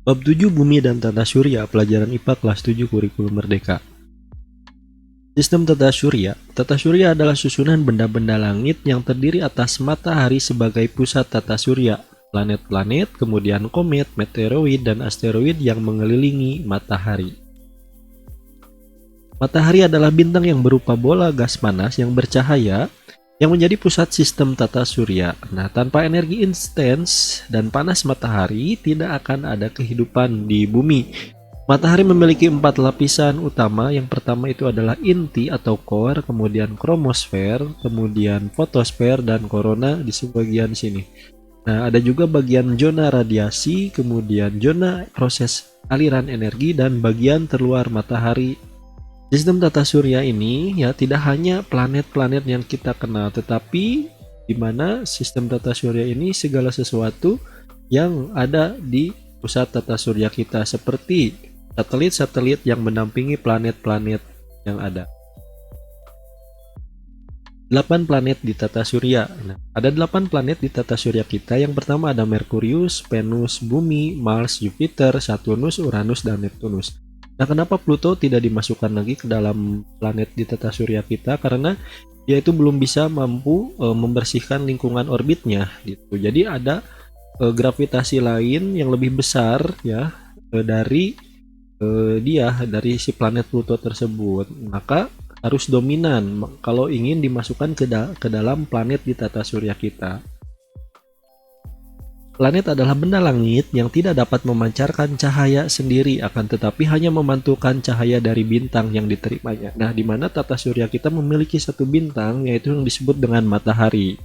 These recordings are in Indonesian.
Bab 7 Bumi dan Tata Surya, pelajaran IPA kelas 7 kurikulum Merdeka. Sistem Tata Surya. Tata Surya adalah susunan benda-benda langit yang terdiri atas matahari sebagai pusat tata surya, planet-planet, kemudian komet, meteoroid, dan asteroid yang mengelilingi matahari. Matahari adalah bintang yang berupa bola gas panas yang bercahaya yang menjadi pusat sistem tata surya. Nah, tanpa energi intens dan panas matahari, tidak akan ada kehidupan di bumi. Matahari memiliki 4 lapisan utama. Yang pertama itu adalah inti atau core, kemudian kromosfer, kemudian fotosfer, dan korona di sebagian sini. Nah, ada juga bagian zona radiasi, kemudian zona proses aliran energi, dan bagian terluar matahari. Sistem tata surya ini ya tidak hanya planet-planet yang kita kenal, tetapi di mana sistem tata surya ini segala sesuatu yang ada di pusat tata surya kita, seperti satelit-satelit yang mendampingi planet-planet yang ada. 8 planet di tata surya. Nah, ada 8 planet di tata surya kita. Yang pertama ada Merkurius, Venus, Bumi, Mars, Jupiter, Saturnus, Uranus, dan Neptunus. Nah, kenapa Pluto tidak dimasukkan lagi ke dalam planet di tata surya kita? Karena dia itu belum bisa mampu membersihkan lingkungan orbitnya gitu. Jadi ada gravitasi lain yang lebih besar ya dari dari si planet Pluto tersebut. Maka harus dominan kalau ingin dimasukkan ke dalam planet di tata surya kita. Planet adalah benda langit yang tidak dapat memancarkan cahaya sendiri, akan tetapi hanya memantulkan cahaya dari bintang yang diterimanya. Nah, di mana tata surya kita memiliki satu bintang, yaitu yang disebut dengan matahari.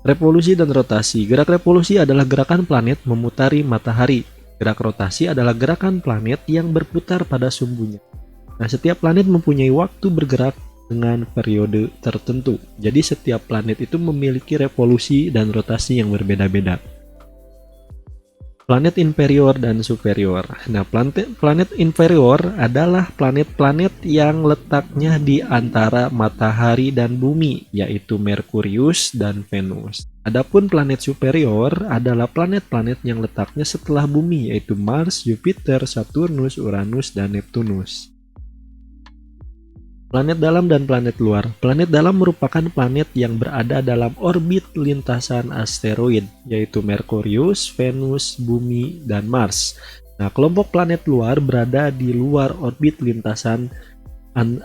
Revolusi dan rotasi. Gerak revolusi adalah gerakan planet memutari matahari. Gerak rotasi adalah gerakan planet yang berputar pada sumbunya. Nah, setiap planet mempunyai waktu bergerak dengan periode tertentu. Jadi setiap planet itu memiliki revolusi dan rotasi yang berbeda-beda. Planet inferior dan superior. Nah, planet inferior adalah planet-planet yang letaknya di antara matahari dan bumi, yaitu Merkurius dan Venus. Adapun planet superior adalah planet-planet yang letaknya setelah bumi, yaitu Mars, Jupiter, Saturnus, Uranus, dan Neptunus. Planet dalam dan planet luar. Planet dalam merupakan planet yang berada dalam orbit lintasan asteroid, yaitu Merkurius, Venus, Bumi, dan Mars. Nah, kelompok planet luar berada di luar orbit lintasan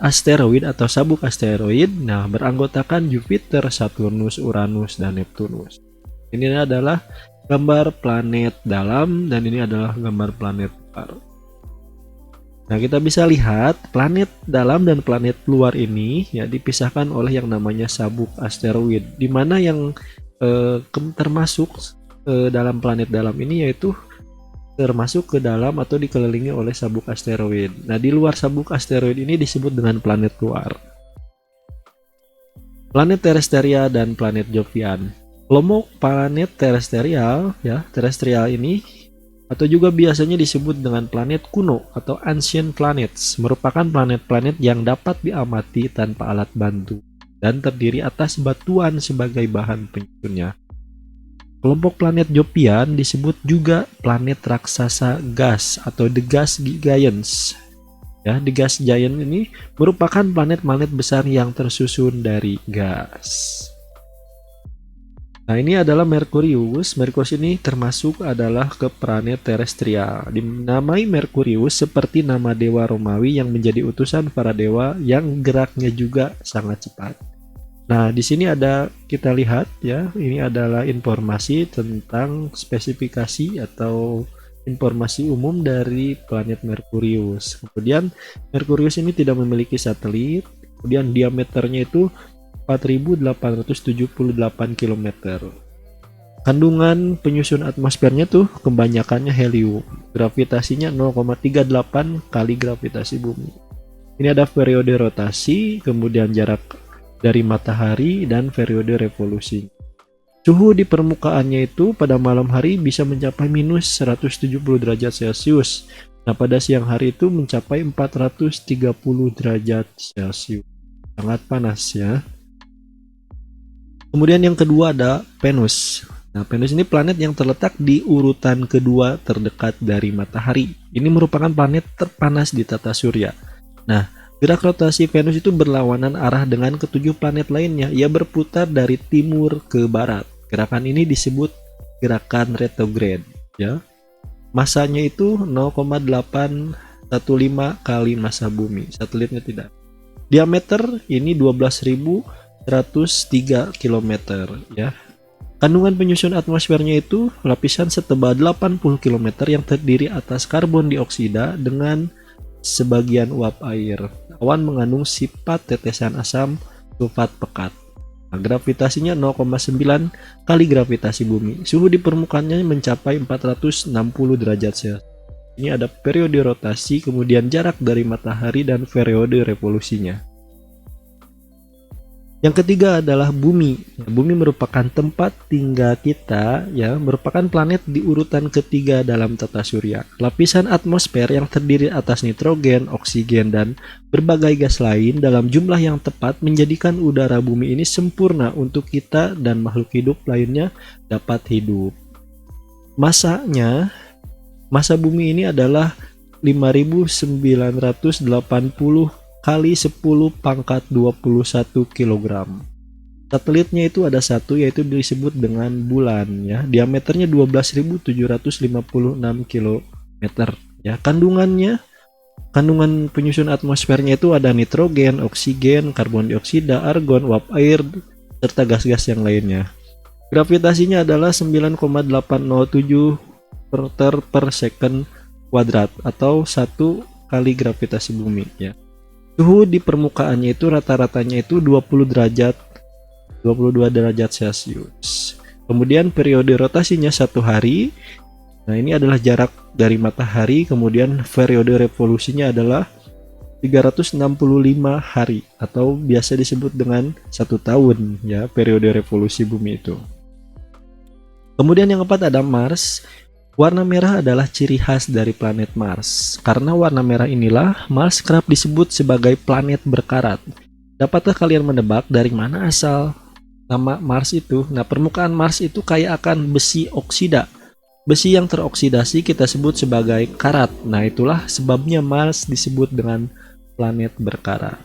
asteroid atau sabuk asteroid. Nah, beranggotakan Jupiter, Saturnus, Uranus, dan Neptunus. Ini adalah gambar planet dalam dan ini adalah gambar planet luar. Nah, kita bisa lihat planet dalam dan planet luar ini ya dipisahkan oleh yang namanya sabuk asteroid, di mana yang termasuk dalam planet dalam ini yaitu termasuk ke dalam atau dikelilingi oleh sabuk asteroid. Nah, di luar sabuk asteroid ini disebut dengan planet luar. Planet terestrial dan planet Jovian. Kelompok planet terestrial ini atau juga biasanya disebut dengan planet kuno atau ancient planets, merupakan planet-planet yang dapat diamati tanpa alat bantu dan terdiri atas batuan sebagai bahan penyusunnya. Kelompok planet Jovian disebut juga planet raksasa gas atau the gas giants. Ya, the gas giant ini merupakan planet-planet besar yang tersusun dari gas. Nah, ini adalah Merkurius. Merkurius ini termasuk adalah ke planet terestrial. Dinamai Merkurius seperti nama dewa Romawi yang menjadi utusan para dewa yang geraknya juga sangat cepat. Nah, di sini ada kita lihat ya, ini adalah informasi tentang spesifikasi atau informasi umum dari planet Merkurius. Kemudian Merkurius ini tidak memiliki satelit. Kemudian diameternya itu 4.878 km. Kandungan penyusun atmosfernya tuh kebanyakannya helium. Gravitasinya 0,38 kali gravitasi bumi. Ini ada periode rotasi, kemudian jarak dari matahari, dan periode revolusi. Suhu di permukaannya itu pada malam hari bisa mencapai minus 170 derajat Celcius. Nah, pada siang hari itu mencapai 430 derajat Celcius. Sangat panas ya. Kemudian yang kedua ada Venus. Nah, Venus ini planet yang terletak di urutan kedua terdekat dari matahari. Ini merupakan planet terpanas di tata surya. Nah, gerak rotasi Venus itu berlawanan arah dengan ketujuh planet lainnya. Ia berputar dari timur ke barat. Gerakan ini disebut gerakan retrograde, ya. Masanya itu 0,815 kali massa bumi. Satelitnya tidak. Diameter ini 12.103 km, ya. Kandungan penyusun atmosfernya itu lapisan setebal 80 km yang terdiri atas karbon dioksida dengan sebagian uap air. Awan mengandung sifat tetesan asam sulfat pekat. Nah, gravitasinya 0,9 kali gravitasi bumi. Suhu di permukaannya mencapai 460 derajat Celcius. Ini ada periode rotasi, kemudian jarak dari matahari dan periode revolusinya. Yang ketiga adalah bumi. Bumi merupakan tempat tinggal kita, ya, merupakan planet di urutan ketiga dalam tata surya. Lapisan atmosfer yang terdiri atas nitrogen, oksigen, dan berbagai gas lain dalam jumlah yang tepat menjadikan udara bumi ini sempurna untuk kita dan makhluk hidup lainnya dapat hidup. Massa bumi ini adalah 5.980 kali 10 pangkat 21 kg. Satelitnya itu ada satu, yaitu disebut dengan bulan, ya. Diameternya 12.756 km, ya. Kandungan penyusun atmosfernya itu ada nitrogen, oksigen, karbon dioksida, argon, uap air, serta gas-gas yang lainnya. Gravitasinya adalah 9,807 per second kuadrat atau 1 kali gravitasi bumi, ya. Suhu di permukaannya itu rata-ratanya itu 22 derajat Celcius. Kemudian periode rotasinya 1 hari. Nah, ini adalah jarak dari matahari. Kemudian periode revolusinya adalah 365 hari atau biasa disebut dengan 1 tahun, ya, periode revolusi bumi itu. Kemudian yang keempat ada Mars. Warna merah adalah ciri khas dari planet Mars. Karena warna merah inilah Mars kerap disebut sebagai planet berkarat. Dapatkah kalian menebak dari mana asal nama Mars itu? Nah, permukaan Mars itu kaya akan besi oksida. Besi yang teroksidasi kita sebut sebagai karat. Nah, itulah sebabnya Mars disebut dengan planet berkarat.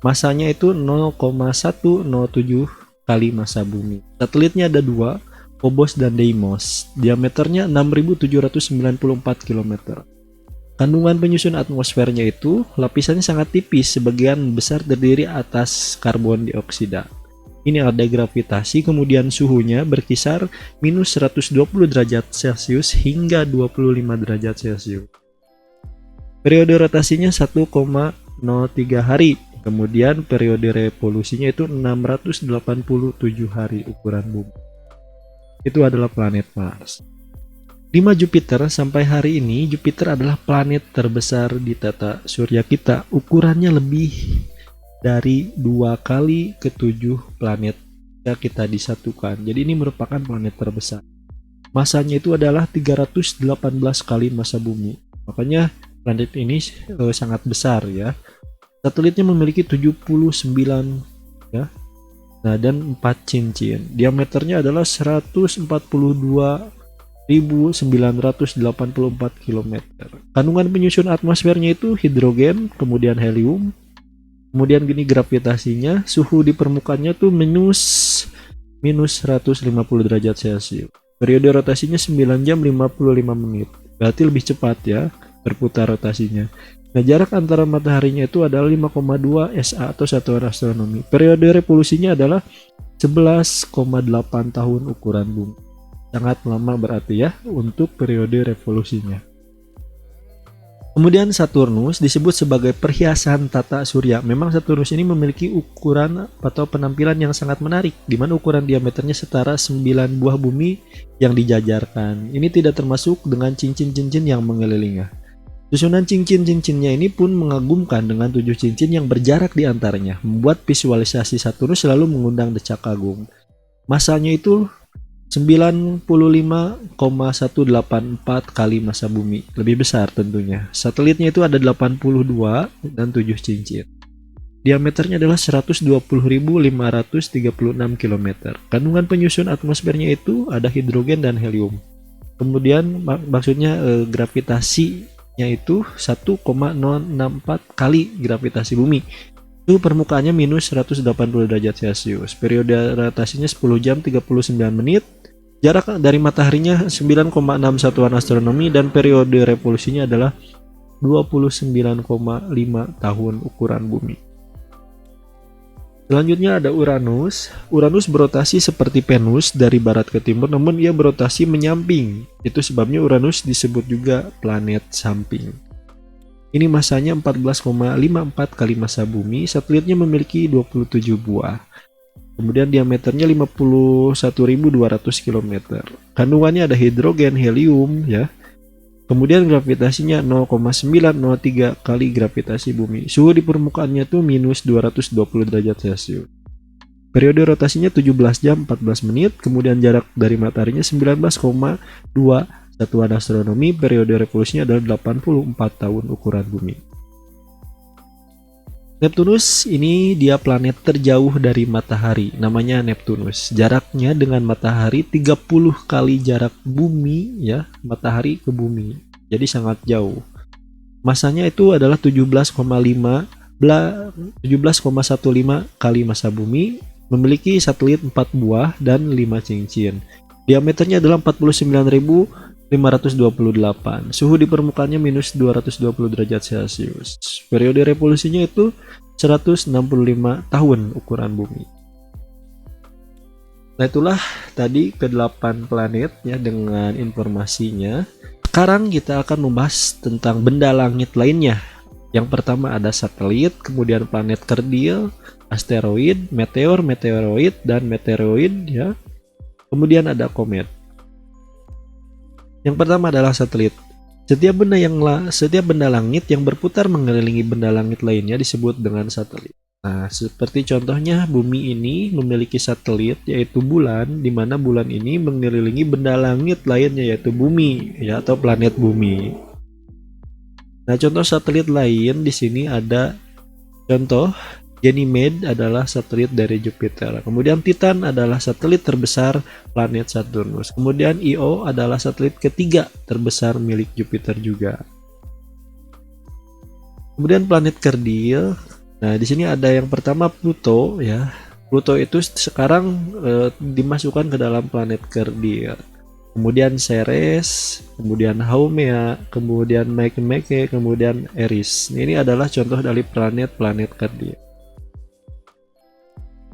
Masanya itu 0,107 kali massa bumi. Satelitnya ada 2, Phobos dan Deimos. Diameternya 6.794 km. Kandungan penyusun atmosfernya itu lapisannya sangat tipis, sebagian besar terdiri atas karbon dioksida. Ini ada gravitasi, kemudian suhunya berkisar minus 120 derajat Celcius hingga 25 derajat Celcius. Periode rotasinya 1,03 hari. Kemudian periode revolusinya itu 687 hari ukuran bumi. Itu adalah planet Mars. 5 Jupiter. Sampai hari ini Jupiter adalah planet terbesar di tata surya kita. Ukurannya lebih dari 2 kali ke-7 planet yang kita disatukan. Jadi ini merupakan planet terbesar. Masanya itu adalah 318 kali massa bumi. Makanya planet ini sangat besar, ya. Satelitnya memiliki 79, ya. Nah, dan 4 cincin. Diameternya adalah 142.984 km. Kandungan penyusun atmosfernya itu hidrogen, kemudian helium. Kemudian gini gravitasinya, suhu di permukaannya tuh minus 150 derajat Celcius. Periode rotasinya 9 jam 55 menit. Berarti lebih cepat, ya, berputar rotasinya. Nah, jarak antara mataharinya itu adalah 5,2 SA atau satuan astronomi. Periode revolusinya adalah 11,8 tahun ukuran bumi. Sangat lama berarti, ya, untuk periode revolusinya. Kemudian Saturnus disebut sebagai perhiasan tata surya. Memang Saturnus ini memiliki ukuran atau penampilan yang sangat menarik, di mana ukuran diameternya setara 9 buah bumi yang dijajarkan. Ini tidak termasuk dengan cincin-cincin yang mengelilinginya. Susunan cincin-cincinnya ini pun mengagumkan dengan 7 cincin yang berjarak di antaranya, membuat visualisasi Saturnus selalu mengundang decak kagum. Masanya itu 95,184 kali massa bumi, lebih besar tentunya. Satelitnya itu ada 82 dan 7 cincin. Diameternya adalah 120.536 km. Kandungan penyusun atmosfernya itu ada hidrogen dan helium. Kemudian maksudnya gravitasinya itu 1,064 kali gravitasi bumi. Suhu permukaannya minus 180 derajat Celcius. Periode rotasinya 10 jam 39 menit. Jarak dari mataharinya 9,6 satuan astronomi dan periode revolusinya adalah 29,5 tahun ukuran bumi. Selanjutnya ada Uranus. Uranus berotasi seperti Venus dari barat ke timur, namun ia berotasi menyamping. Itu sebabnya Uranus disebut juga planet samping. Ini masanya 14,54 kali massa bumi. Satelitnya memiliki 27 buah. Kemudian diameternya 51.200 km. Kandungannya ada hidrogen, helium, ya. Kemudian gravitasinya 0,903 kali gravitasi bumi. Suhu di permukaannya tuh minus 220 derajat Celcius. Periode rotasinya 17 jam 14 menit. Kemudian jarak dari mataharinya 19,2 satuan astronomi. Periode revolusinya adalah 84 tahun ukuran bumi. Neptunus ini dia planet terjauh dari matahari, namanya Neptunus. Jaraknya dengan matahari 30 kali jarak bumi, ya, matahari ke bumi. Jadi sangat jauh. Masanya itu adalah 17,15 kali massa bumi, memiliki satelit 4 buah dan 5 cincin. Diameternya adalah 49.528. Suhu di permukaannya minus 220 derajat Celcius. Periode revolusinya itu 165 tahun ukuran bumi. Nah, itulah tadi ke-8 planet ya dengan informasinya. Sekarang kita akan membahas tentang benda langit lainnya. Yang pertama ada satelit, kemudian planet kerdil, asteroid, meteor, meteoroid, dan meteoroid ya. Kemudian ada komet. Yang pertama adalah satelit. Setiap benda langit yang berputar mengelilingi benda langit lainnya disebut dengan satelit. Nah, seperti contohnya bumi ini memiliki satelit yaitu bulan, di mana bulan ini mengelilingi benda langit lainnya yaitu bumi ya atau planet bumi. Nah, contoh satelit lain di sini ada contoh Ganymede adalah satelit dari Jupiter. Kemudian Titan adalah satelit terbesar planet Saturnus. Kemudian Io adalah satelit ketiga terbesar milik Jupiter juga. Kemudian planet kerdil. Nah, di sini ada yang pertama Pluto ya. Pluto itu sekarang dimasukkan ke dalam planet kerdil. Kemudian Ceres, kemudian Haumea, kemudian Makemake, kemudian Eris. Ini adalah contoh dari planet-planet kerdil.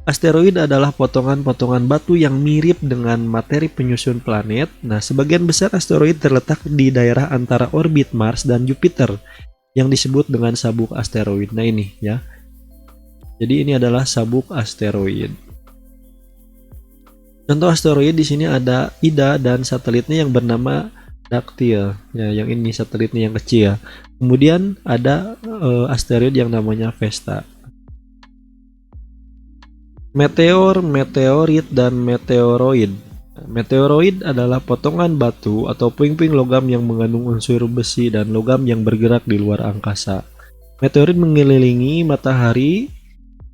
Asteroid adalah potongan-potongan batu yang mirip dengan materi penyusun planet. Nah, sebagian besar asteroid terletak di daerah antara orbit Mars dan Jupiter yang disebut dengan sabuk asteroid. Nah, ini ya. Jadi ini adalah sabuk asteroid. Contoh asteroid di sini ada Ida dan satelitnya yang bernama Dactyl. Ya, yang ini satelitnya yang kecil. Kemudian ada asteroid yang namanya Vesta. Meteor, meteorit, dan meteoroid. Meteoroid adalah potongan batu atau puing-puing logam yang mengandung unsur besi dan logam yang bergerak di luar angkasa. Meteorit mengelilingi matahari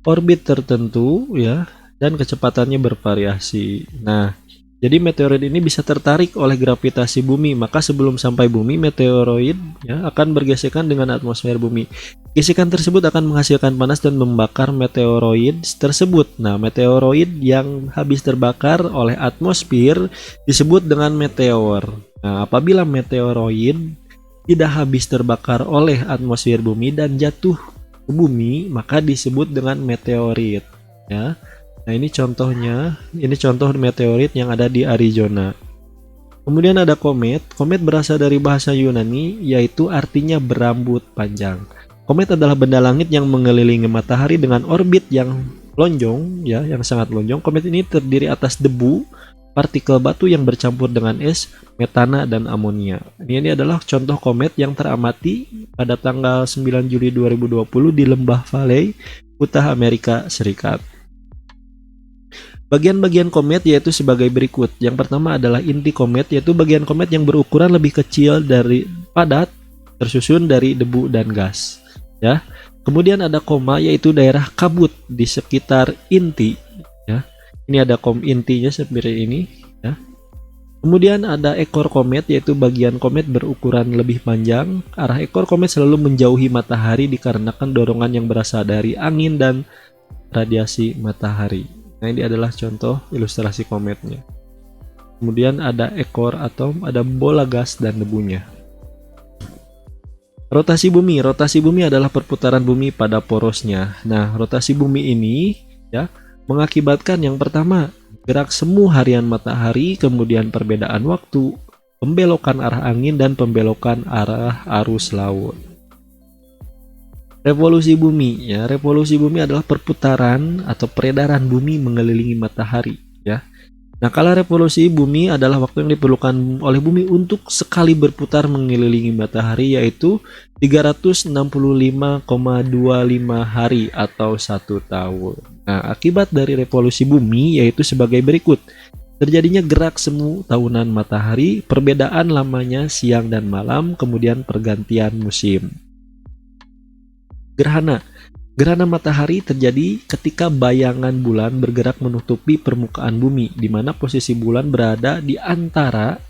orbit tertentu ya dan kecepatannya bervariasi. Nah, jadi meteorit ini bisa tertarik oleh gravitasi bumi, maka sebelum sampai bumi meteoroid ya akan bergesekan dengan atmosfer bumi. Gesekan tersebut akan menghasilkan panas dan membakar meteoroid tersebut. Nah, meteoroid yang habis terbakar oleh atmosfer disebut dengan meteor. Nah, apabila meteoroid tidak habis terbakar oleh atmosfer bumi dan jatuh ke bumi, maka disebut dengan meteorit ya. Nah, ini contohnya, ini contoh meteorit yang ada di Arizona. Kemudian ada komet. Komet berasal dari bahasa Yunani, yaitu artinya berambut panjang. Komet adalah benda langit yang mengelilingi matahari dengan orbit yang lonjong, ya, yang sangat lonjong. Komet ini terdiri atas debu, partikel batu yang bercampur dengan es, metana, dan amonia. Ini adalah contoh komet yang teramati pada tanggal 9 Juli 2020 di Lembah Valley, Utah, Amerika Serikat. Bagian-bagian komet yaitu sebagai berikut. Yang pertama adalah inti komet, yaitu bagian komet yang berukuran lebih kecil dari padat, tersusun dari debu dan gas. Ya. Kemudian ada koma, yaitu daerah kabut di sekitar inti, ya. Ini ada intinya seperti ini, ya. Kemudian ada ekor komet, yaitu bagian komet berukuran lebih panjang. Arah ekor komet selalu menjauhi matahari dikarenakan dorongan yang berasal dari angin dan radiasi matahari. Nah, ini adalah contoh ilustrasi kometnya. Kemudian ada ekor atom, ada bola gas dan debunya. Rotasi bumi. Rotasi bumi adalah perputaran bumi pada porosnya. Nah, rotasi bumi ini ya mengakibatkan yang pertama, gerak semu harian matahari, kemudian perbedaan waktu, pembelokan arah angin, dan pembelokan arah arus laut. Revolusi bumi, ya. Revolusi bumi adalah perputaran atau peredaran bumi mengelilingi matahari, ya. Nah, kala revolusi bumi adalah waktu yang diperlukan oleh bumi untuk sekali berputar mengelilingi matahari, yaitu 365,25 hari atau 1 tahun. Nah, akibat dari revolusi bumi yaitu sebagai berikut. Terjadinya gerak semu tahunan matahari, perbedaan lamanya siang dan malam, kemudian pergantian musim. Gerhana. Gerhana matahari terjadi ketika bayangan bulan bergerak menutupi permukaan bumi, di mana posisi bulan berada di antara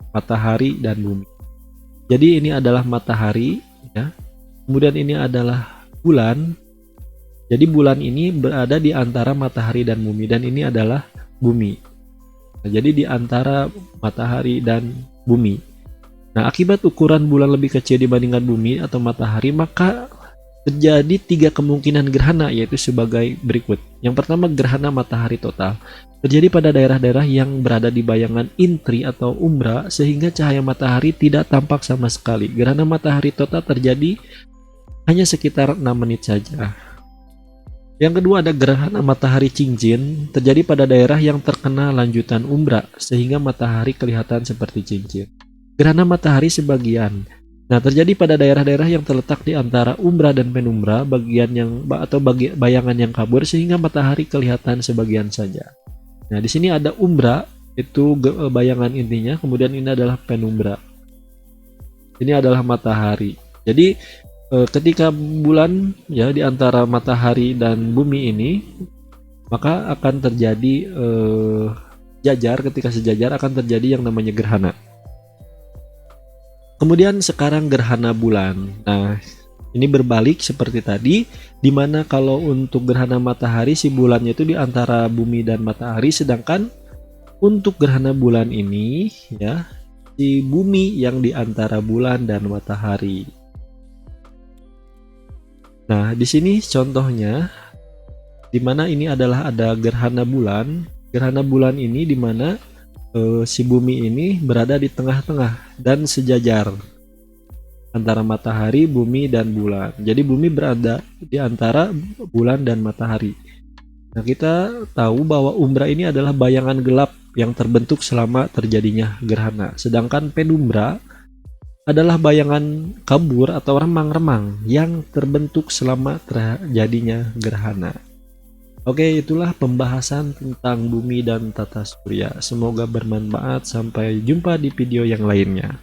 matahari dan bumi. Jadi ini adalah matahari, ya. Kemudian ini adalah bulan. Jadi bulan ini berada di antara matahari dan bumi, dan ini adalah bumi. Nah, jadi di antara matahari dan bumi. Nah, akibat ukuran bulan lebih kecil dibandingkan bumi atau matahari, maka terjadi 3 kemungkinan gerhana, yaitu sebagai berikut. Yang pertama, gerhana matahari total. Terjadi pada daerah-daerah yang berada di bayangan intri atau umbra, sehingga cahaya matahari tidak tampak sama sekali. Gerhana matahari total terjadi hanya sekitar 6 menit saja. Yang kedua, ada gerhana matahari cincin. Terjadi pada daerah yang terkena lanjutan umbra, sehingga matahari kelihatan seperti cincin. Gerhana matahari sebagian. Nah, terjadi pada daerah-daerah yang terletak di antara umbra dan penumbra, bayangan yang kabur, sehingga matahari kelihatan sebagian saja. Nah, di sini ada umbra, itu bayangan intinya, kemudian ini adalah penumbra. Ini adalah matahari. Jadi ketika bulan ya di antara matahari dan bumi ini, maka akan terjadi ketika sejajar akan terjadi yang namanya gerhana. Kemudian sekarang gerhana bulan. Nah, ini berbalik seperti tadi, di mana kalau untuk gerhana matahari si bulannya itu di antara bumi dan matahari, sedangkan untuk gerhana bulan ini ya si bumi yang di antara bulan dan matahari. Nah, di sini contohnya di mana ini adalah ada gerhana bulan. Gerhana bulan ini di mana si bumi ini berada di tengah-tengah dan sejajar antara matahari, bumi, dan bulan. Jadi bumi berada di antara bulan dan matahari. Nah, kita tahu bahwa umbra ini adalah bayangan gelap yang terbentuk selama terjadinya gerhana. Sedangkan penumbra adalah bayangan kabur atau remang-remang yang terbentuk selama terjadinya gerhana. Oke, itulah pembahasan tentang bumi dan tata surya. Semoga bermanfaat. Sampai jumpa di video yang lainnya.